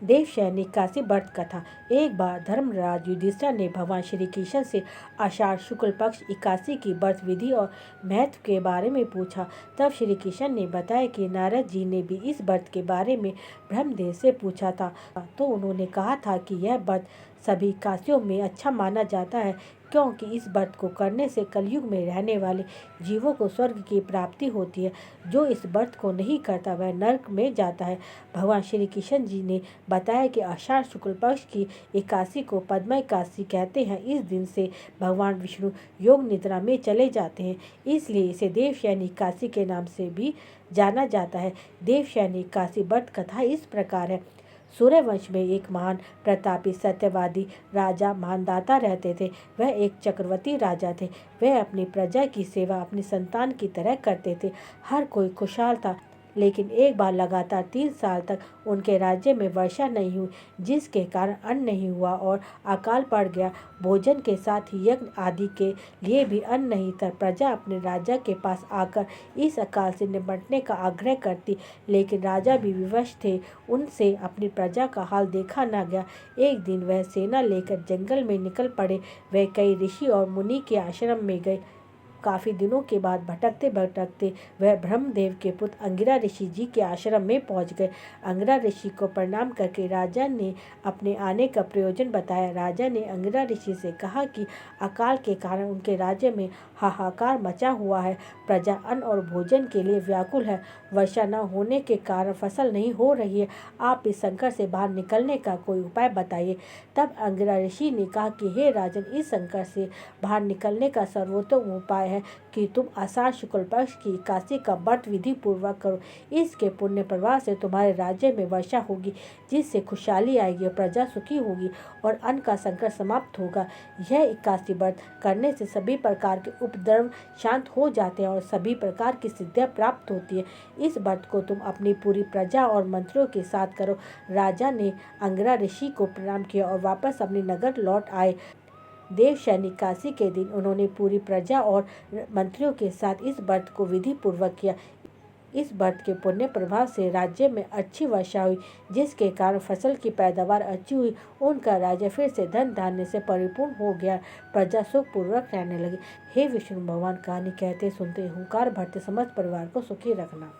देवशयनी काशी व्रत कथा। एक बार धर्मराज युधिष्ठिर ने भगवान श्री कृष्ण से आषाढ़ शुक्ल पक्ष एकादशी की व्रत विधि और महत्व के बारे में पूछा। तब श्री कृष्ण ने बताया कि नारद जी ने भी इस व्रत के बारे में ब्रह्मदेव से पूछा था, तो उन्होंने कहा था कि यह व्रत सभी काशियों में अच्छा माना जाता है, क्योंकि इस व्रत को करने से कलयुग में रहने वाले जीवों को स्वर्ग की प्राप्ति होती है। जो इस व्रत को नहीं करता वह नरक में जाता है। भगवान श्री कृष्ण जी ने बताया कि आषाढ़ शुक्ल पक्ष की एकादशी को पद्मा एकादशी कहते हैं। इस दिन से भगवान विष्णु योग निद्रा में चले जाते हैं, इसलिए इसे देवशयनी एकादशी के नाम से भी जाना जाता है। देवशयनी एकादशी व्रत कथा इस प्रकार है। सूर्यवंश में एक महान प्रतापी सत्यवादी राजा मानदाता रहते थे। वह एक चक्रवर्ती राजा थे। वह अपनी प्रजा की सेवा अपनी संतान की तरह करते थे। हर कोई खुशहाल था, लेकिन एक बार लगातार 3 साल तक उनके राज्य में वर्षा नहीं हुई, जिसके कारण अन्न नहीं हुआ और अकाल पड़ गया। भोजन के साथ ही यज्ञ आदि के लिए भी अन्न नहीं था। प्रजा अपने राजा के पास आकर इस अकाल से निपटने का आग्रह करती, लेकिन राजा भी विवश थे। उनसे अपनी प्रजा का हाल देखा न गया। एक दिन वह सेना लेकर जंगल में निकल पड़े। वह कई ऋषि और मुनि के आश्रम में गए। काफ़ी दिनों के बाद भटकते भटकते वह ब्रह्मदेव के पुत्र अंगिरा ऋषि जी के आश्रम में पहुंच गए। अंगिरा ऋषि को प्रणाम करके राजा ने अपने आने का प्रयोजन बताया। राजा ने अंगिरा ऋषि से कहा कि अकाल के कारण उनके राज्य में हाहाकार मचा हुआ है। प्रजा अन्न और भोजन के लिए व्याकुल है। वर्षा न होने के कारण फसल नहीं हो रही है। आप इस संकट से बाहर निकलने का कोई उपाय बताइए। तब अंगिरा ऋषि ने कहा कि हे राजन, इस संकट से बाहर निकलने का सर्वोत्तम उपाय है कि तुम आषाढ़ शुक्ल पक्ष की एकादशी का व्रत विधि पूर्वक करो। इसके पुण्य प्रभाव से तुम्हारे राज्य में वर्षा होगी, जिससे खुशहाली आएगी और प्रजा सुखी होगी और अन्न का संकट समाप्त होगा। यह एकादशी व्रत करने से सभी प्रकार के उपद्रव शांत हो जाते हैं और सभी प्रकार की सिद्धियां प्राप्त होती है। इस व्रत को तुम अपनी पूरी प्रजा और मंत्रियों के साथ करो। राजा ने अंगिरा ऋषि को प्रणाम किया और वापस अपने नगर लौट आए। देवशयनी एकादशी के दिन उन्होंने पूरी प्रजा और मंत्रियों के साथ इस व्रत को विधि पूर्वक किया। इस व्रत के पुण्य प्रभाव से राज्य में अच्छी वर्षा हुई, जिसके कारण फसल की पैदावार अच्छी हुई। उनका राज्य फिर से धन धान्य से परिपूर्ण हो गया। प्रजा सुखपूर्वक रहने लगी। हे विष्णु भगवान, कहानी कहते सुनते हुंकार भरते समस्त परिवार को सुखी रखना।